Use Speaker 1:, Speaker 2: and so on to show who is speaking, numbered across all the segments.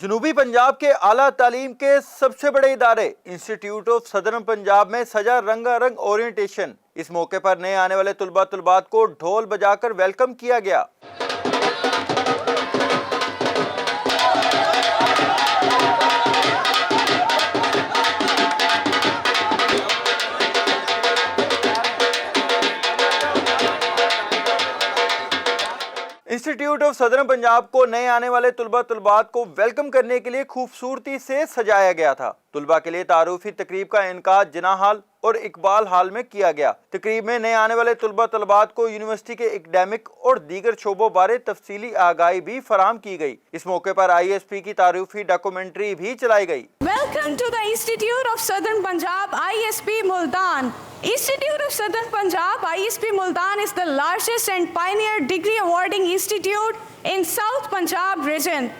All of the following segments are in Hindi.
Speaker 1: जनूबी पंजाब के आला तालीम के सबसे बड़े इदारे इंस्टीट्यूट ऑफ सदर्न पंजाब में सजा रंगारंग ओरिएंटेशन। इस मौके पर नए आने वाले तुलबात को ढोल बजाकर वेलकम किया गया। इंस्टीट्यूट ऑफ सदर्न पंजाब को नए आने वाले तुलबात को वेलकम करने के लिए खूबसूरती से सजाया गया था। तुलबा के लिए तारुफी तकरीब का इनकाद जिना हाल और इकबाल हाल में किया गया। तकरीब में नए आने वाले तुलबात को यूनिवर्सिटी के एकेडमिक और दीगर शोबों बारे तफसीली आगाही भी फराम की गई। इस मौके पर ISP की तारुफी डॉक्यूमेंट्री भी चलाई गई।
Speaker 2: Welcome to the Institute of Southern Punjab, ISP Multan. Institute of Southern Punjab, ISP Multan is the largest and pioneer degree awarding institute in South Punjab region.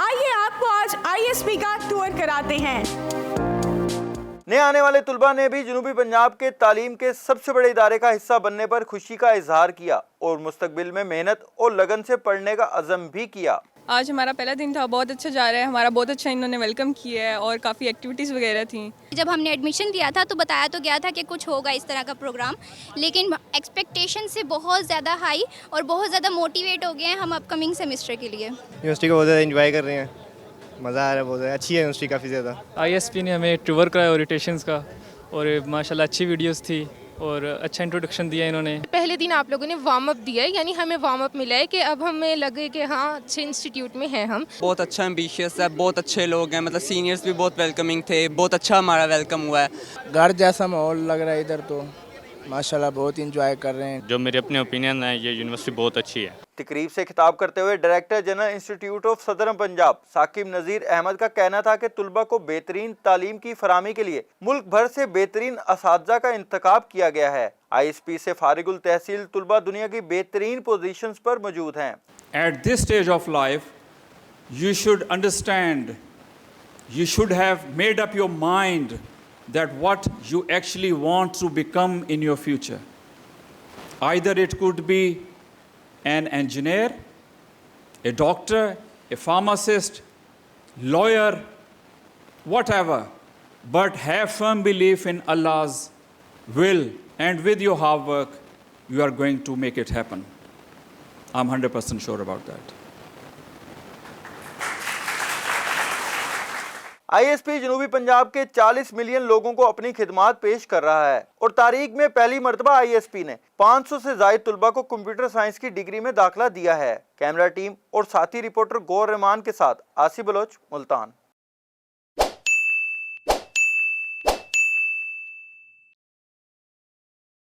Speaker 2: आइए आपको आज ISP का टूर कराते हैं।
Speaker 1: नए आने वाले तुलबा ने भी जनूबी पंजाब के तालीम के सबसे बड़े इदारे का हिस्सा बनने पर खुशी का इजहार किया और मुस्तकबिल में मेहनत और लगन से पढ़ने का अज़म भी किया।
Speaker 3: आज हमारा पहला दिन था, बहुत अच्छा जा रहा है हमारा, बहुत अच्छा इन्होंने वेलकम किया है और काफ़ी एक्टिविटीज़ वगैरह थी।
Speaker 4: जब हमने एडमिशन दिया था तो बताया तो गया था कि कुछ होगा इस तरह का प्रोग्राम, लेकिन एक्सपेक्टेशन से बहुत ज़्यादा हाई और बहुत ज़्यादा मोटिवेट हो गए हैं हम अपकमिंग सेमेस्टर के लिए।
Speaker 5: यूनिवर्सिटी को बहुत ज़्यादा एंजॉय कर रहे हैं, मज़ा आ रहा है, बहुत ज़्यादा अच्छी है यूनिवर्सिटी काफ़ी ज़्यादा।
Speaker 6: ISP ने हमें टूर कराया ओरिएंटेशंस का और माशाल्लाह अच्छी वीडियोस थी और अच्छा इंट्रोडक्शन दिया इन्होंने।
Speaker 7: पहले दिन आप लोगों ने वार्म अप दिया है, यानी हमें वार्म अप मिला है कि अब हमें लगे कि हाँ अच्छे इंस्टीट्यूट में हैं हम।
Speaker 8: बहुत अच्छा एम्बिशियस है, बहुत अच्छे लोग हैं, मतलब सीनियर्स भी बहुत वेलकमिंग थे, बहुत अच्छा हमारा वेलकम हुआ है।
Speaker 9: घर जैसा माहौल लग रहा है इधर, तो माशाल्लाह बहुत इंजॉय कर रहे हैं।
Speaker 10: जो मेरे अपने ओपिनियन है, ये यूनिवर्सिटी बहुत अच्छी है।
Speaker 1: तकरीब से खिताब करते हुए director general institute of southern Punjab Saqib Nazir Ahmed का कहना था कि तुलबा को बेहतरीन तालीम की फरामी के लिए मुल्क भर से बेहतरीन असातिज़ा का इंतखाब किया गया है। ISP से फारिगुल तहसील तुलबा दुनिया की बेहतरीन पोजीशंस पर मौजूद हैं।
Speaker 11: At this stage of life, you should understand, you should have made up your mind that what you actually want to become in your future. Either it could be an engineer, a doctor, a pharmacist, lawyer, whatever, but have firm belief in Allah's will, and with your hard work, you are going to make it happen. I'm 100% sure about that.
Speaker 1: ISP जनूबी पंजाब के 40 मिलियन लोगों को अपनी खिदमात पेश कर रहा है और तारीख में पहली मरतबा ISP ने 500 से ज़ायद तुलबा को कंप्यूटर साइंस की डिग्री में दाखिला दिया है। कैमरा टीम और साथी रिपोर्टर गौर रहमान के साथ आसिफ बलोच, मुल्तान।